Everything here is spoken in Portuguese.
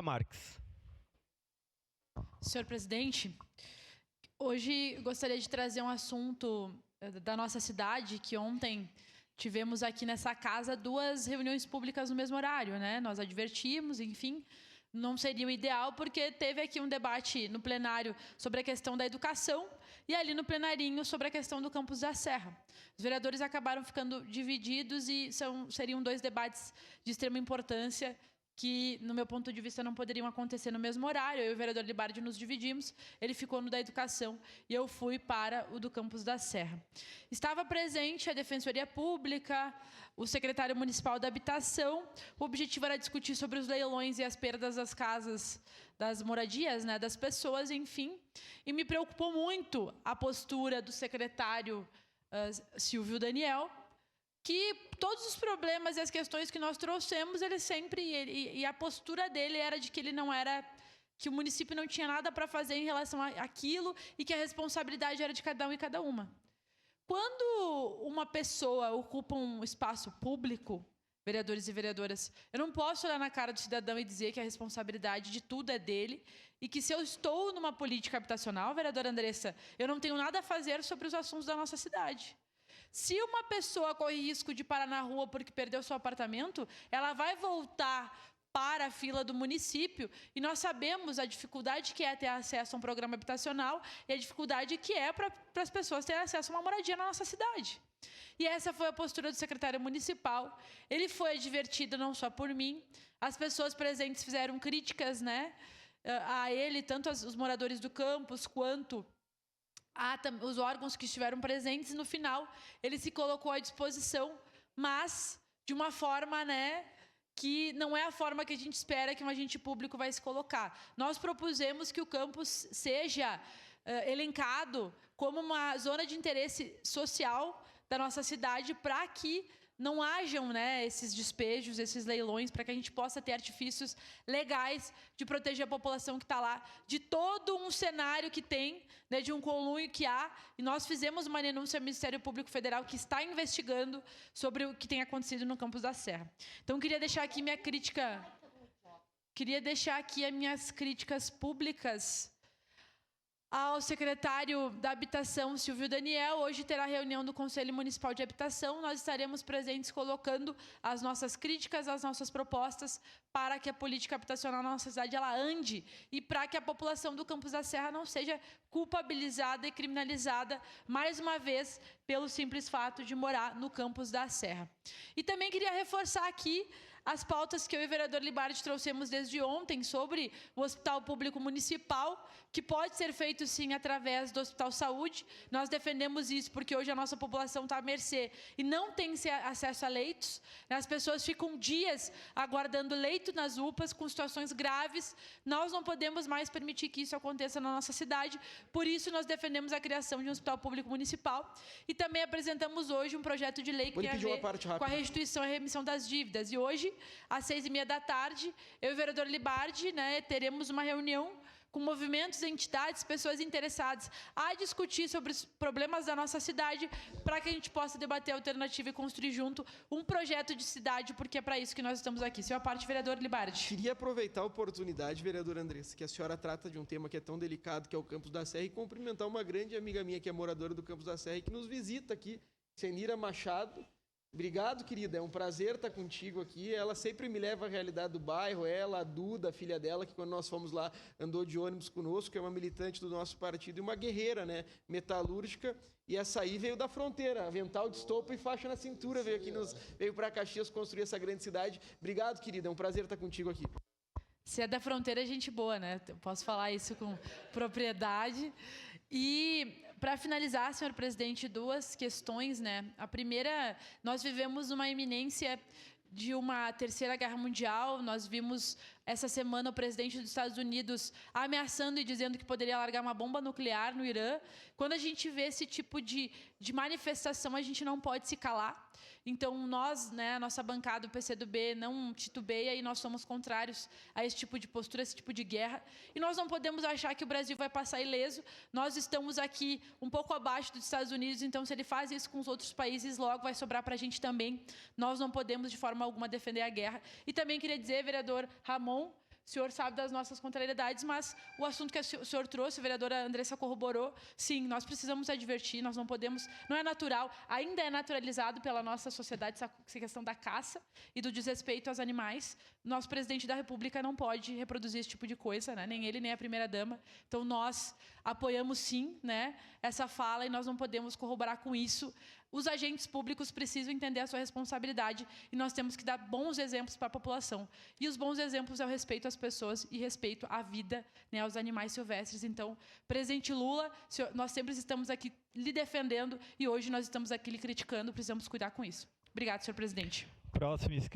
Marques. Senhor presidente, hoje gostaria de trazer um assunto da nossa cidade, que ontem tivemos aqui nessa casa 2 reuniões públicas no mesmo horário, né? Nós advertimos, enfim, não seria o ideal, porque teve aqui um debate no plenário sobre a questão da educação e ali no plenarinho sobre a questão do campus da Serra. Os vereadores acabaram ficando divididos e seriam 2 debates de extrema importância que, no meu ponto de vista, não poderiam acontecer no mesmo horário. Eu e o vereador Libardi nos dividimos, ele ficou no da educação e eu fui para o do campus da Serra. Estava presente a Defensoria Pública, o secretário municipal da Habitação. O objetivo era discutir sobre os leilões e as perdas das casas, das moradias, né, das pessoas, enfim. E me preocupou muito a postura do secretário Silvio Daniel, que todos os problemas e as questões que nós trouxemos, ele sempre... E a postura dele era de que ele não era... que o município não tinha nada para fazer em relação àquilo e que a responsabilidade era de cada um e cada uma. Quando uma pessoa ocupa um espaço público, vereadores e vereadoras, eu não posso olhar na cara do cidadão e dizer que a responsabilidade de tudo é dele e que se eu estou numa política habitacional, vereadora Andressa, eu não tenho nada a fazer sobre os assuntos da nossa cidade. Se uma pessoa corre risco de parar na rua porque perdeu seu apartamento, ela vai voltar para a fila do município e nós sabemos a dificuldade que é ter acesso a um programa habitacional e a dificuldade que é para as pessoas terem acesso a uma moradia na nossa cidade. E essa foi a postura do secretário municipal. Ele foi advertido não só por mim, as pessoas presentes fizeram críticas, né, a ele, tanto os moradores do campus quanto os órgãos que estiveram presentes. No final, ele se colocou à disposição, mas de uma forma, né, que não é a forma que a gente espera que um agente público vai se colocar. Nós propusemos que o campus seja elencado como uma zona de interesse social da nossa cidade para que não hajam, né, esses despejos, esses leilões, para que a gente possa ter artifícios legais de proteger a população que está lá, de todo um cenário que tem, né, de um conluio que há. E nós fizemos uma denúncia ao Ministério Público Federal, que está investigando sobre o que tem acontecido no campus da Serra. Então, queria deixar aqui minha crítica... Queria deixar aqui as minhas críticas públicas ao secretário da Habitação, Silvio Daniel. Hoje terá reunião do Conselho Municipal de Habitação. Nós estaremos presentes colocando as nossas críticas, as nossas propostas para que a política habitacional na nossa cidade ela ande e para que a população do campus da Serra não seja culpabilizada e criminalizada, mais uma vez, pelo simples fato de morar no campus da Serra. E também queria reforçar aqui as pautas que eu e o vereador Libardi trouxemos desde ontem sobre o Hospital Público Municipal, que pode ser feito, sim, através do Hospital Saúde. Nós defendemos isso porque hoje a nossa população está à mercê e não tem acesso a leitos. As pessoas ficam dias aguardando leito nas UPAs com situações graves. Nós não podemos mais permitir que isso aconteça na nossa cidade. Por isso, nós defendemos a criação de um Hospital Público Municipal e também apresentamos hoje um projeto de lei que tem a ver com a restituição e remissão das dívidas. E hoje, às 6h30, eu e o vereador Libardi, né, teremos uma reunião com movimentos, entidades, pessoas interessadas a discutir sobre os problemas da nossa cidade para que a gente possa debater a alternativa e construir junto um projeto de cidade, porque é para isso que nós estamos aqui. Senhor parte, vereador Libardi. Queria aproveitar a oportunidade, vereadora Andressa, que a senhora trata de um tema que é tão delicado, que é o Campus da Serra, e cumprimentar uma grande amiga minha que é moradora do Campus da Serra e que nos visita aqui, Senira Machado. Obrigado, querida. É um prazer estar contigo aqui. Ela sempre me leva à realidade do bairro. Ela, a Duda, a filha dela, que quando nós fomos lá, andou de ônibus conosco, que é uma militante do nosso partido e uma guerreira, né, metalúrgica. E essa aí veio da fronteira, avental de estopa e faixa na cintura, veio para Caxias construir essa grande cidade. Obrigado, querida. É um prazer estar contigo aqui. Se é da fronteira, é gente boa, né? Eu posso falar isso com propriedade. E, para finalizar, senhor presidente, 2 questões, né? A primeira, nós vivemos uma iminência de uma terceira guerra mundial. Nós vimos essa semana o presidente dos Estados Unidos ameaçando e dizendo que poderia largar uma bomba nuclear no Irã. Quando a gente vê esse tipo de manifestação, a gente não pode se calar. Então, nós, né, a nossa bancada, o PCdoB, não titubeia e nós somos contrários a esse tipo de postura, a esse tipo de guerra. E nós não podemos achar que o Brasil vai passar ileso. Nós estamos aqui um pouco abaixo dos Estados Unidos, então, se ele faz isso com os outros países, logo vai sobrar para a gente também. Nós não podemos, de forma alguma, defender a guerra. E também queria dizer, vereador Ramon, o senhor sabe das nossas contrariedades, mas o assunto que o senhor trouxe, a vereadora Andressa corroborou, sim, nós precisamos advertir, nós não podemos, não é natural, ainda é naturalizado pela nossa sociedade essa questão da caça e do desrespeito aos animais. Nosso presidente da República não pode reproduzir esse tipo de coisa, né? Nem ele, nem a primeira-dama. Então, nós apoiamos, sim, né, essa fala e nós não podemos corroborar com isso. Os agentes públicos precisam entender a sua responsabilidade e nós temos que dar bons exemplos para a população. E os bons exemplos é o respeito às pessoas e respeito à vida, né, aos animais silvestres. Então, presidente Lula, nós sempre estamos aqui lhe defendendo e hoje nós estamos aqui lhe criticando, precisamos cuidar com isso. Obrigada, senhor presidente. Próximo inscrito.